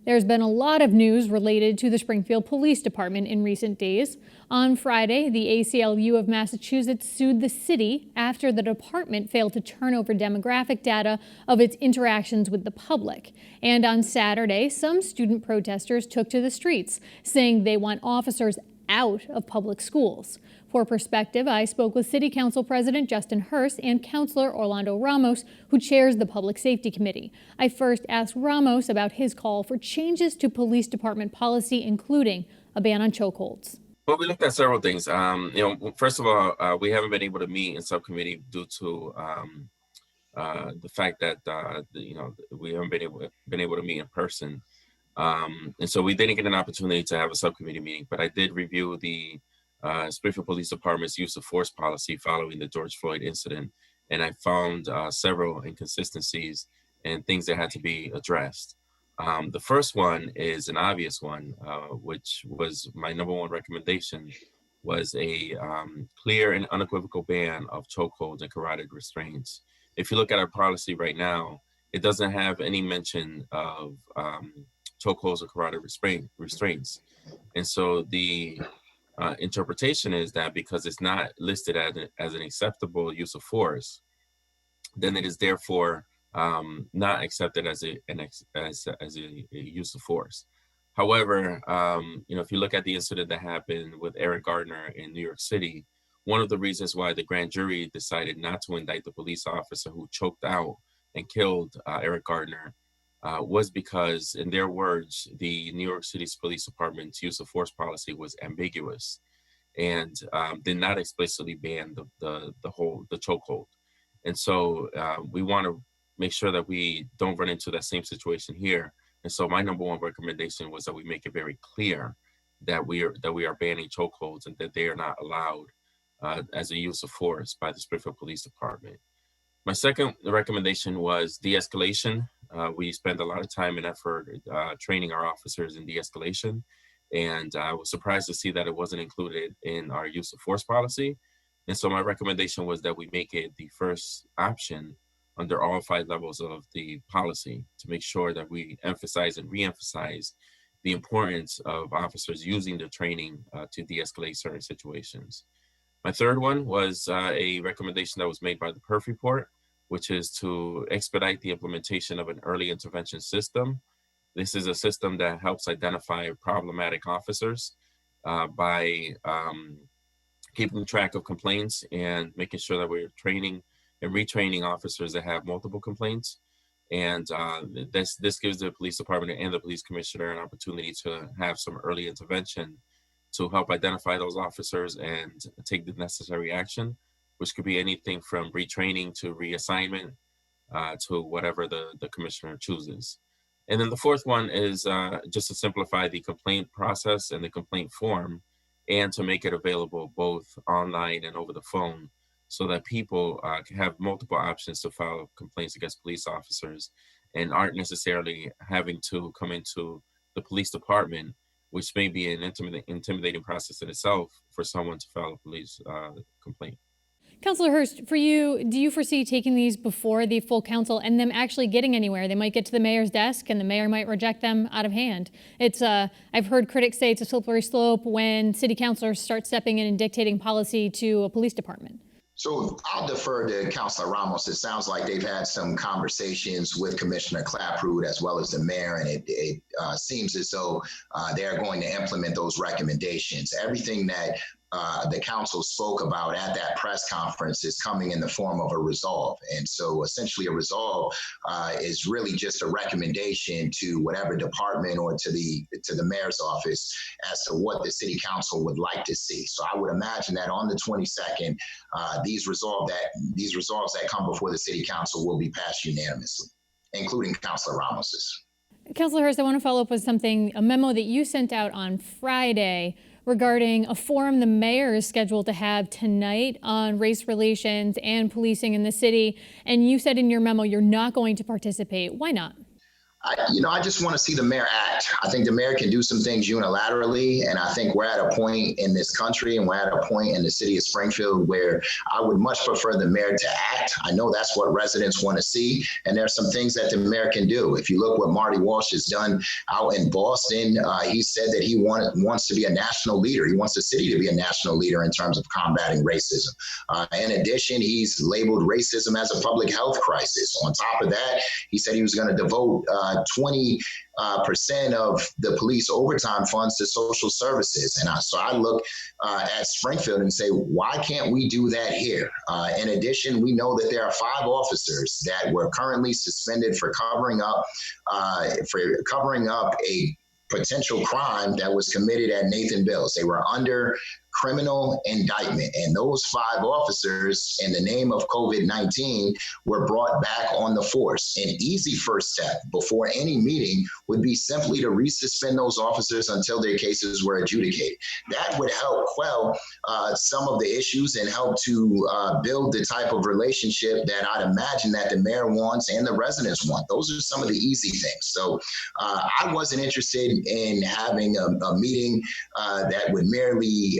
There's been a lot of news related to the Springfield Police Department in recent days. On Friday, the ACLU of Massachusetts sued the city after the department failed to turn over demographic data of its interactions with the public. And on Saturday, some student protesters took to the streets, saying they want officers out of public schools. For perspective, I spoke with City Council President Justin Hurst and Councilor Orlando Ramos, who chairs the Public Safety Committee. I first asked Ramos about his call for changes to police department policy, including a ban on chokeholds. Well, we looked at several things. First of all, we haven't been able to meet in subcommittee due to the fact that we haven't been able to meet in person, and so we didn't get an opportunity to have a subcommittee meeting. But I did review the Springfield Police Department's use of force policy following the George Floyd incident, and I found several inconsistencies and things that had to be addressed. The first one is an obvious one, which was my number one recommendation, was a clear and unequivocal ban of chokeholds and carotid restraints. If you look at our policy right now, it doesn't have any mention of chokeholds or carotid restraints. And so the interpretation is that because it's not listed as an acceptable use of force, then it is therefore not accepted as a use of force. However, if you look at the incident that happened with Eric Gardner in New York City, one of the reasons why the grand jury decided not to indict the police officer who choked out and killed Eric Gardner was because, in their words, the New York City's Police Department's use of force policy was ambiguous and did not explicitly ban the chokehold. And so we want to make sure that we don't run into that same situation here. And so my number one recommendation was that we make it very clear that we are banning chokeholds and that they are not allowed as a use of force by the Springfield Police Department. My second recommendation was de-escalation. We spend a lot of time and effort training our officers in de-escalation, and I was surprised to see that it wasn't included in our use of force policy. And so my recommendation was that we make it the first option under all 5 levels of the policy to make sure that we emphasize and re-emphasize the importance of officers using their training to de-escalate certain situations. My third one was a recommendation that was made by the PERF report, which is to expedite the implementation of an early intervention system. This is a system that helps identify problematic officers by keeping track of complaints and making sure that we're training and retraining officers that have multiple complaints. And this gives the police department and the police commissioner an opportunity to have some early intervention to help identify those officers and take the necessary action, which could be anything from retraining to reassignment to whatever the commissioner chooses. And then the fourth one is just to simplify the complaint process and the complaint form, and to make it available both online and over the phone so that people can have multiple options to file complaints against police officers and aren't necessarily having to come into the police department, which may be an intimidating process in itself for someone to file a police complaint. Councilor Hurst, for you, do you foresee taking these before the full council and them actually getting anywhere? They might get to the mayor's desk and the mayor might reject them out of hand. It's I've heard critics say it's a slippery slope when city councilors start stepping in and dictating policy to a police department. So I'll defer to Councilor Ramos. It sounds like they've had some conversations with Commissioner Clapprood as well as the mayor, and it seems as though they're going to implement those recommendations. Everything that the council spoke about at that press conference is coming in the form of a resolve. And so essentially a resolve is really just a recommendation to whatever department or to the mayor's office as to what the city council would like to see. So I would imagine that on the 22nd, these resolves that come before the city council will be passed unanimously, including Councilor Ramos's. Councilor Hurst, I want to follow up with a memo that you sent out on Friday regarding a forum the mayor is scheduled to have tonight on race relations and policing in the city. And you said in your memo you're not going to participate. Why not? I just want to see the mayor act. I think the mayor can do some things unilaterally, and I think we're at a point in this country and we're at a point in the city of Springfield where I would much prefer the mayor to act. I know that's what residents want to see, and there's some things that the mayor can do. If you look what Marty Walsh has done out in Boston, he said that he wants to be a national leader. He wants the city to be a national leader in terms of combating racism. In addition, he's labeled racism as a public health crisis. On top of that, he said he was going to devote 20% of the police overtime funds to social services. And so I look at Springfield and say, why can't we do that here? In addition, we know that there are 5 officers that were currently suspended for covering up a potential crime that was committed at Nathan Bills. They were under criminal indictment. And those 5 officers, in the name of COVID-19, were brought back on the force. An easy first step before any meeting would be simply to resuspend those officers until their cases were adjudicated. That would help quell some of the issues and help to build the type of relationship that I'd imagine that the mayor wants and the residents want. Those are some of the easy things. So I wasn't interested in having a meeting that would merely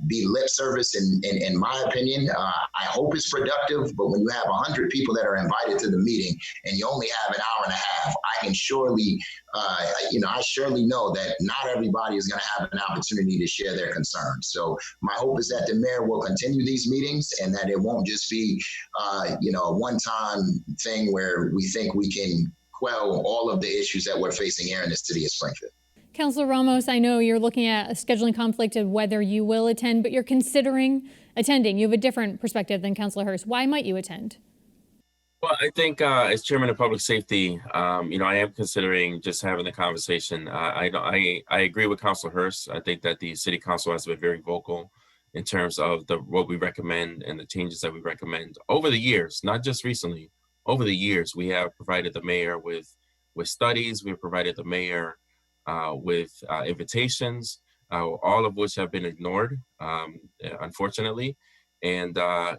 be lip service, in my opinion. I hope it's productive, but when you have 100 people that are invited to the meeting and you only have an hour and a half, I can surely, I surely know that not everybody is going to have an opportunity to share their concerns. So my hope is that the mayor will continue these meetings and that it won't just be, a one-time thing where we think we can quell all of the issues that we're facing here in the city of Springfield. Councilor Ramos, I know you're looking at a scheduling conflict of whether you will attend, but you're considering attending. You have a different perspective than Councilor Hurst. Why might you attend? Well, I think as chairman of public safety, I am considering just having the conversation. I agree with Councilor Hurst. I think that the city council has been very vocal in terms of what we recommend and the changes that we recommend over the years, not just recently. Over the years, we have provided the mayor with studies. We've provided the mayor with invitations, all of which have been ignored, unfortunately. And I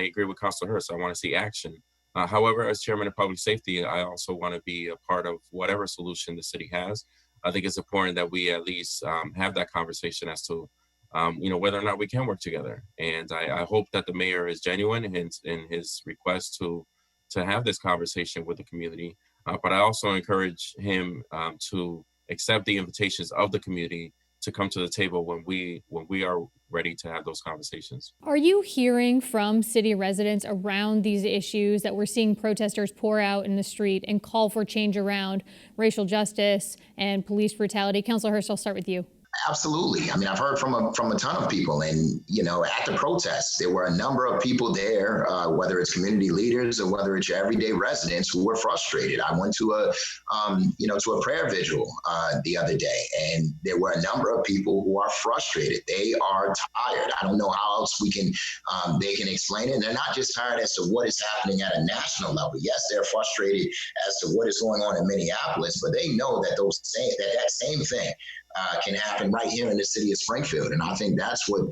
agree with Councilor Hurst. I want to see action. However, as chairman of public safety, I also want to be a part of whatever solution the city has. I think it's important that we at least have that conversation as to whether or not we can work together. And I hope that the mayor is genuine in his request to have this conversation with the community. But I also encourage him to accept the invitations of the community to come to the table when we are ready to have those conversations. Are you hearing from city residents around these issues that we're seeing protesters pour out in the street and call for change around racial justice and police brutality? Councilor Hurst, I'll start with you. Absolutely. I mean, I've heard from a ton of people, and at the protests, there were a number of people there, whether it's community leaders or whether it's your everyday residents who were frustrated. I went to a prayer vigil the other day, and there were a number of people who are frustrated. They are tired. I don't know how else they can explain it. And they're not just tired as to what is happening at a national level. Yes, they're frustrated as to what is going on in Minneapolis, but they know that that same thing can happen right here in the city of Springfield. And I think that's what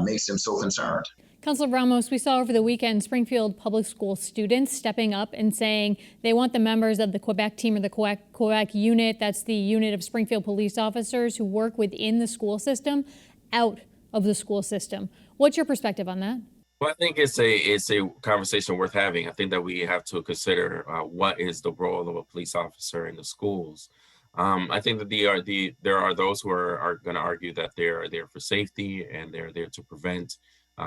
makes them so concerned. Councilor Ramos, we saw over the weekend Springfield public school students stepping up and saying they want the members of the Quebec team or the Quebec unit, that's the unit of Springfield police officers who work within the school system, out of the school system. What's your perspective on that? Well, I think it's a conversation worth having. I think that we have to consider what is the role of a police officer in the schools. I think that there are those who are going to argue that they are there for safety and they're there to prevent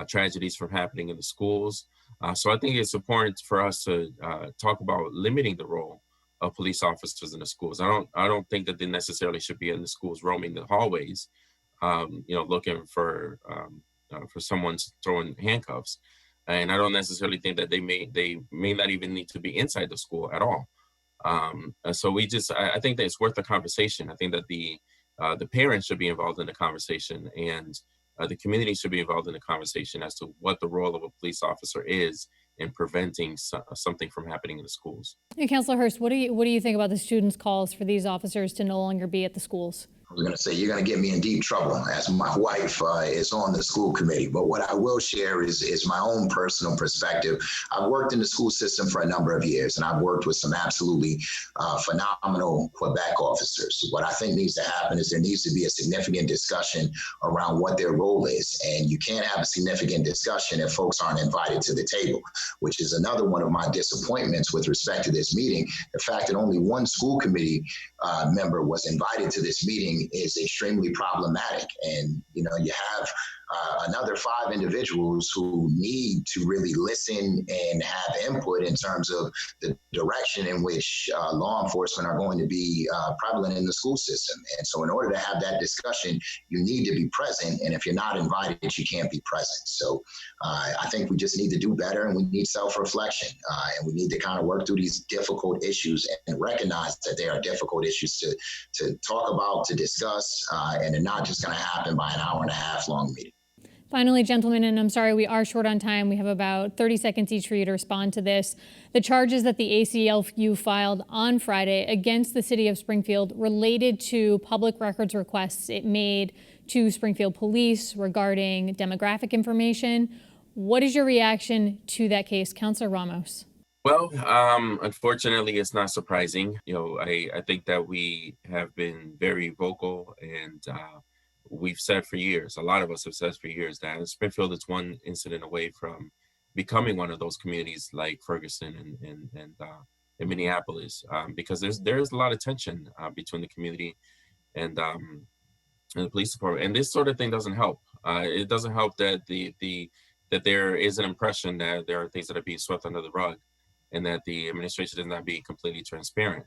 tragedies from happening in the schools. So I think it's important for us to talk about limiting the role of police officers in the schools. I don't think that they necessarily should be in the schools roaming the hallways, looking for someone throwing handcuffs. And I don't necessarily think that they may not even need to be inside the school at all. So I think that it's worth a conversation. I think that the parents should be involved in the conversation, and the community should be involved in the conversation as to what the role of a police officer is in preventing something from happening in the schools. And Councilor Hurst, what do you think about the students' calls for these officers to no longer be at the schools? was going to say, you're going to get me in deep trouble as my wife is on the school committee. But what I will share is my own personal perspective. I've worked in the school system for a number of years, and I've worked with some absolutely phenomenal Quebec officers. What I think needs to happen is there needs to be a significant discussion around what their role is. And you can't have a significant discussion if folks aren't invited to the table, which is another one of my disappointments with respect to this meeting. The fact that only one school committee member was invited to this meeting is extremely problematic. And, you know, you have another 5 individuals who need to really listen and have input in terms of the direction in which law enforcement are going to be prevalent in the school system. And so in order to have that discussion, you need to be present. And if you're not invited, you can't be present. So I think we just need to do better, and we need self-reflection. And we need to kind of work through these difficult issues and recognize that they are difficult issues to talk about, to discuss, and they're not just going to happen by an hour-and-a-half long meeting. Finally, gentlemen, and I'm sorry we are short on time. We have about 30 seconds each for you to respond to this. The charges that the ACLU filed on Friday against the city of Springfield related to public records requests it made to Springfield Police regarding demographic information. What is your reaction to that case, Councilor Ramos? Well, unfortunately, it's not surprising. You know, I think that we have been very vocal, and we've said for years, a lot of us have said for years, that Springfield is one incident away from becoming one of those communities like Ferguson and Minneapolis, because there's a lot of tension between the community and the police department, and this sort of thing doesn't help. It doesn't help that that there is an impression that there are things that are being swept under the rug, and that the administration is not being completely transparent.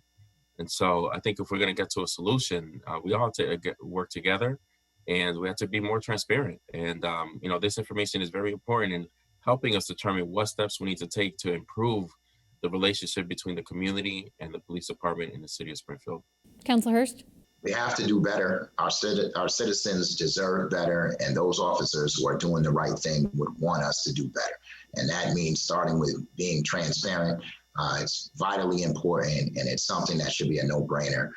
And so I think if we're going to get to a solution, we all have to work together, and we have to be more transparent. And, you know, this information is very important in helping us determine what steps we need to take to improve the relationship between the community and the police department in the city of Springfield. Councilor Hurst? We have to do better. Our citizens deserve better, and those officers who are doing the right thing would want us to do better. And that means starting with being transparent. It's vitally important, and it's something that should be a no-brainer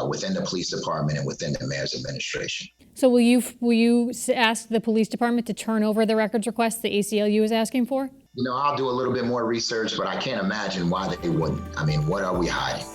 within the police department and within the mayor's administration. So will you ask the police department to turn over the records requests the ACLU is asking for? You know, I'll do a little bit more research, but I can't imagine why they wouldn't. I mean, what are we hiding?